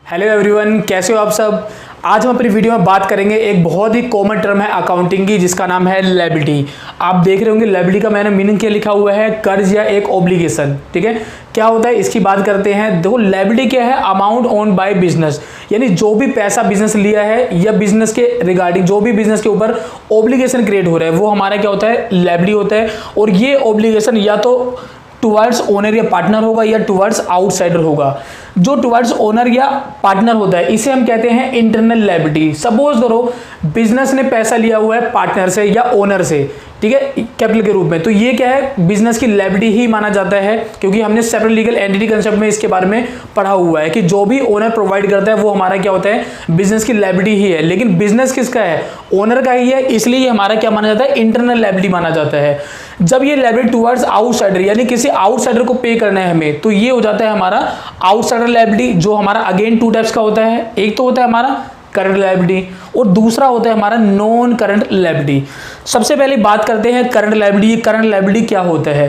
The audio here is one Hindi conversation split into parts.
हेलो एवरीवन, कैसे हो आप सब। आज हम अपनी वीडियो में बात करेंगे एक बहुत ही कॉमन टर्म है अकाउंटिंग की, जिसका नाम है लायबिलिटी। आप देख रहे होंगे लायबिलिटी का मैंने मीनिंग क्या लिखा हुआ है, कर्ज या एक ऑब्लिगेशन। ठीक है, क्या होता है इसकी बात करते हैं। देखो लायबिलिटी क्या है, अमाउंट ओन बाय बिजनेस, यानी जो भी पैसा बिजनेस लिया है या बिजनेस के रिगार्डिंग जो भी बिजनेस के ऊपर ऑब्लिगेशन क्रिएट हो रहा है वो हमारा क्या होता है, लायबिलिटी होता है। और ये ऑब्लिगेशन या तो टुवर्ड्स ओनर या पार्टनर होगा या टुवर्ड्स आउटसाइडर होगा। जो टुवर्ड्स ओनर या पार्टनर होता है इसे हम कहते हैं इंटरनल लायबिलिटी। सपोज करो बिजनेस ने पैसा लिया हुआ है पार्टनर से या ओनर से, ठीक है, कैपिटल के रूप में, तो ये क्या है, बिजनेस की लायबिलिटी ही माना जाता है, क्योंकि हमने सेपरेट लीगल एंटिटी कंसेप्ट में इसके बारे में पढ़ा हुआ है कि जो भी ओनर प्रोवाइड करता है वो हमारा क्या होता है, बिजनेस की लायबिलिटी ही है। लेकिन बिजनेस किसका है, ओनर का ही है, इसलिए ये हमारा क्या माना जाता है, इंटरनल लायबिलिटी माना जाता है। जब ये लायबिलिटी टुवर्ड्स आउटसाइडर यानी किसी आउटसाइडर को पे करना है हमें, तो ये हो जाता है हमारा आउटसाइडर लायबिलिटी, जो हमारा अगेन टू टाइप्स का होता है। एक तो होता है हमारा करंट लायबिलिटी और दूसरा होता है हमारा नॉन करंट लायबिलिटी। सबसे पहले बात करते हैं करंट लायबिलिटी। करंट लायबिलिटी क्या होता है?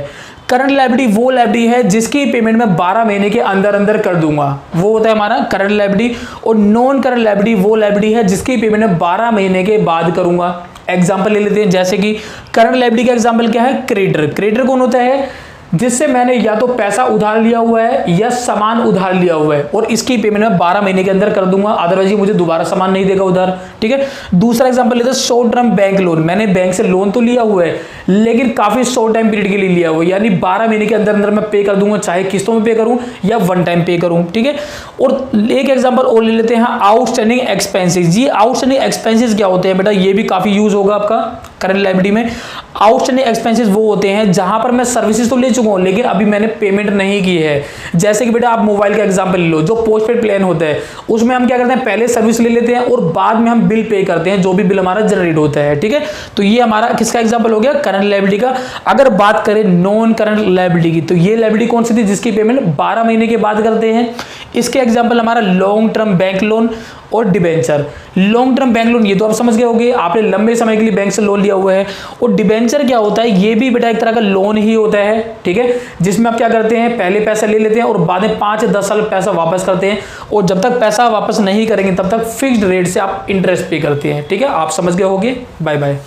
करंट लायबिलिटी वो लायबिलिटी है जिसकी पेमेंट मैं 12 महीने के अंदर अंदर कर दूंगा, वो होता है हमारा करंट लायबिलिटी। और नॉन करंट लायबिलिटी वो लायबिलिटी है जिसकी पेमेंट मैं 12 महीने के बाद करूंगा। एग्जाम्पल ले लेते हैं, जैसे कि करंट लायबिलिटी का एग्जाम्पल क्या है, क्रेडिटर। क्रेडिटर कौन होता है, जिससे मैंने या तो पैसा उधार लिया हुआ है या सामान उधार लिया हुआ है और इसकी पेमेंट मैं 12 महीने के अंदर कर दूंगा, अदरवाइज मुझे दोबारा सामान नहीं देगा उधार। ठीक है, दूसरा एग्जांपल लेते हैं शॉर्ट टर्म बैंक लोन। मैंने बैंक से लोन तो लिया हुआ है लेकिन काफी शॉर्ट टाइम पीरियड के लिए लिया हुआ है, यानी 12 महीने के अंदर अंदर मैं पे कर दूंगा, चाहे किस्तों में पे करूं या वन टाइम पे करूं। ठीक है, और एक एग्जाम्पल और ले लेते हैं आउटस्टैंडिंग एक्सपेंसेस। ये आउटस्टैंडिंग एक्सपेंसेस क्या होते हैं बेटा, ये भी काफी यूज होगा आपका करंट लायबिलिटी में। आउटस्टैंडिंग एक्सपेंसेस वो होते हैं जहां पर मैं सर्विसेज तो ले चुका हूं लेकिन अभी मैंने पेमेंट नहीं की है। जैसे कि बेटा आप मोबाइल का एग्जांपल ले लो, जो पोस्टपेड प्लान होता है उसमें हम क्या करते हैं, पहले सर्विस ले लेते हैं और बाद में हम बिल पे करते हैं, जो भी बिल हमारा जनरेट होता है। ठीक है, तो ये हमारा किसका एग्जांपल हो गया, करंट लायबिलिटी का। अगर बात करें नॉन करंट लायबिलिटी की, तो ये लायबिलिटी कौन सी थी, जिसकी पेमेंट 12 महीने के बाद करते हैं। इसके एग्जाम्पल हमारा लॉन्ग टर्म बैंक लोन और debenture. Long term bank loan ये तो आप समझ गए होंगे, आपने लंबे समय के लिए बैंक से लोन लिया हुआ है। और डिबेंचर क्या होता है, ये भी बेटा एक तरह का लोन ही होता है। ठीक है, जिसमें आप क्या करते हैं, पहले पैसा ले लेते हैं और बाद में 5 या 10 साल पैसा वापस करते हैं, और जब तक पैसा वापस नहीं करेंगे तब तक फिक्स्ड रेट से आप इंटरेस्ट पे करते हैं। ठीक है, आप समझ गए होंगे। Bye bye.